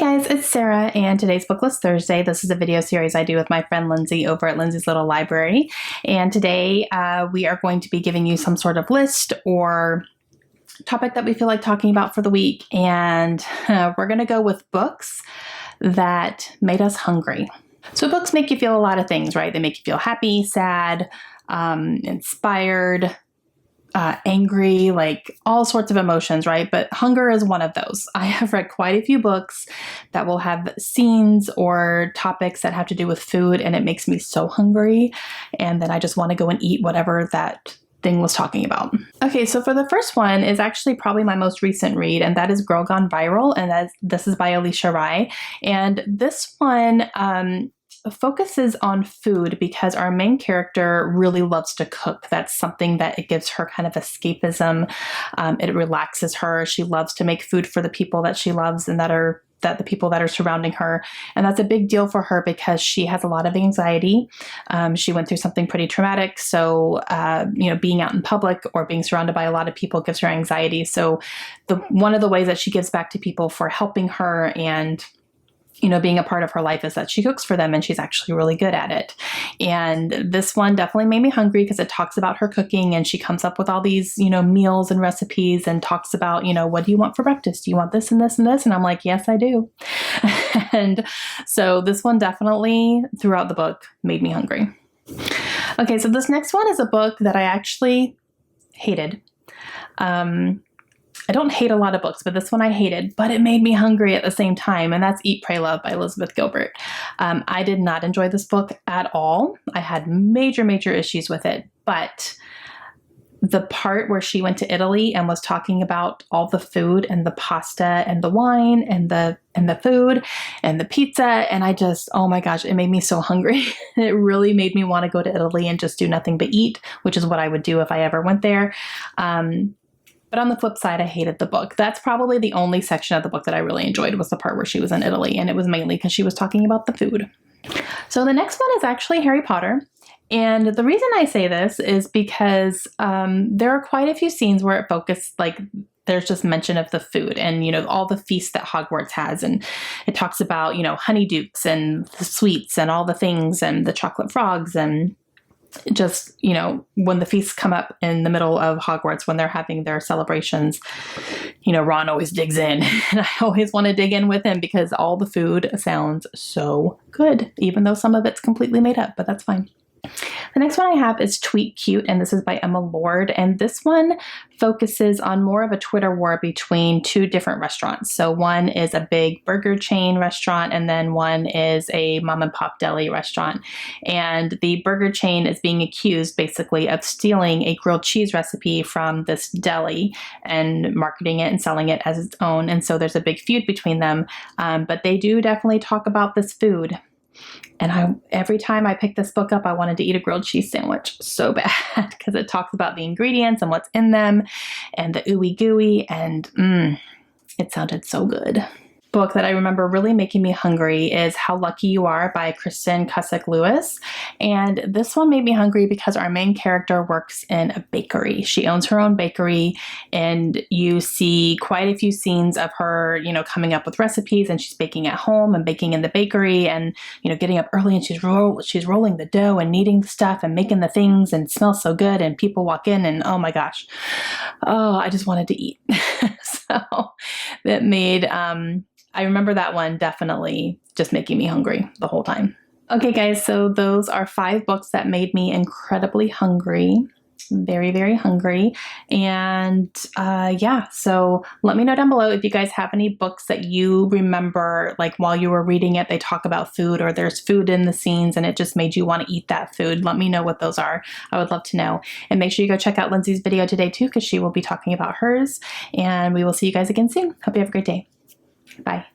Hey guys, it's Sarah and today's BookList Thursday. This is a video series I do with my friend Lindsay over at Lindsay's Little Library. And today we are going to be giving you some sort of list or topic that we feel like talking about for the week. And we're going to go with books that made us hungry. So books make you feel a lot of things, right? They make you feel happy, sad, inspired, angry, like all sorts of emotions, right? But hunger is one of those. I have read quite a few books that will have scenes or topics that have to do with food, and it makes me so hungry. And then I just want to go and eat whatever that thing was talking about. Okay, so for the first one is actually probably my most recent read, and that is Girl Gone Viral, and this is by Alicia Rai. And this one, focuses on food because our main character really loves to cook. That's something that it gives her kind of escapism. It relaxes her. She loves to make food for the people that she loves and that the people that are surrounding her. And that's a big deal for her because she has a lot of anxiety. She went through something pretty traumatic. So, being out in public or being surrounded by a lot of people gives her anxiety. So one of the ways that she gives back to people for helping her and being a part of her life is that she cooks for them, and she's actually really good at it. And this one definitely made me hungry because it talks about her cooking, and she comes up with all these, meals and recipes and talks about, what do you want for breakfast? Do you want this and this and this? And I'm like, yes, I do. And so this one definitely throughout the book made me hungry. Okay, so this next one is a book that I actually hated. I don't hate a lot of books, but this one I hated, but it made me hungry at the same time, and that's Eat, Pray, Love by Elizabeth Gilbert. I did not enjoy this book at all. I had major issues with it, but the part where she went to Italy and was talking about all the food and the pasta and the wine and the food and the pizza, and oh my gosh, it made me so hungry. It really made me want to go to Italy and just do nothing but eat, which is what I would do if I ever went there. But on the flip side, I hated the book. That's probably the only section of the book that I really enjoyed was the part where she was in Italy, and it was mainly because she was talking about the food. So the next one is actually Harry Potter. And the reason I say this is because there are quite a few scenes where it focused, there's just mention of the food and, all the feasts that Hogwarts has. And it talks about, honeydukes and the sweets and all the things and the chocolate frogs and just, when the feasts come up in the middle of Hogwarts, when they're having their celebrations, Ron always digs in, and I always want to dig in with him because all the food sounds so good, even though some of it's completely made up, but that's fine. The next one I have is Tweet Cute, and this is by Emma Lord, and this one focuses on more of a Twitter war between two different restaurants. So one is a big burger chain restaurant, and then one is a mom and pop deli restaurant. And the burger chain is being accused basically of stealing a grilled cheese recipe from this deli and marketing it and selling it as its own. And so there's a big feud between them, but they do definitely talk about this food. And every time I picked this book up, I wanted to eat a grilled cheese sandwich so bad because it talks about the ingredients and what's in them and the ooey gooey, and it sounded so good. Book that I remember really making me hungry is How Lucky You Are by Kristen Cussick-Lewis. And this one made me hungry because our main character works in a bakery. She owns her own bakery, and you see quite a few scenes of her, coming up with recipes, and she's baking at home and baking in the bakery and, getting up early, and she's rolling the dough and kneading the stuff and making the things, and it smells so good, and people walk in and oh my gosh, I just wanted to eat. So that made, I remember that one definitely just making me hungry the whole time. Okay, guys, so those are 5 books that made me incredibly hungry. Very hungry. And so let me know down below if you guys have any books that you remember, like while you were reading it, they talk about food or there's food in the scenes and it just made you want to eat that food. Let me know what those are. I would love to know. And make sure you go check out Lindsay's video today too, because she will be talking about hers. And we will see you guys again soon. Hope you have a great day. Bye.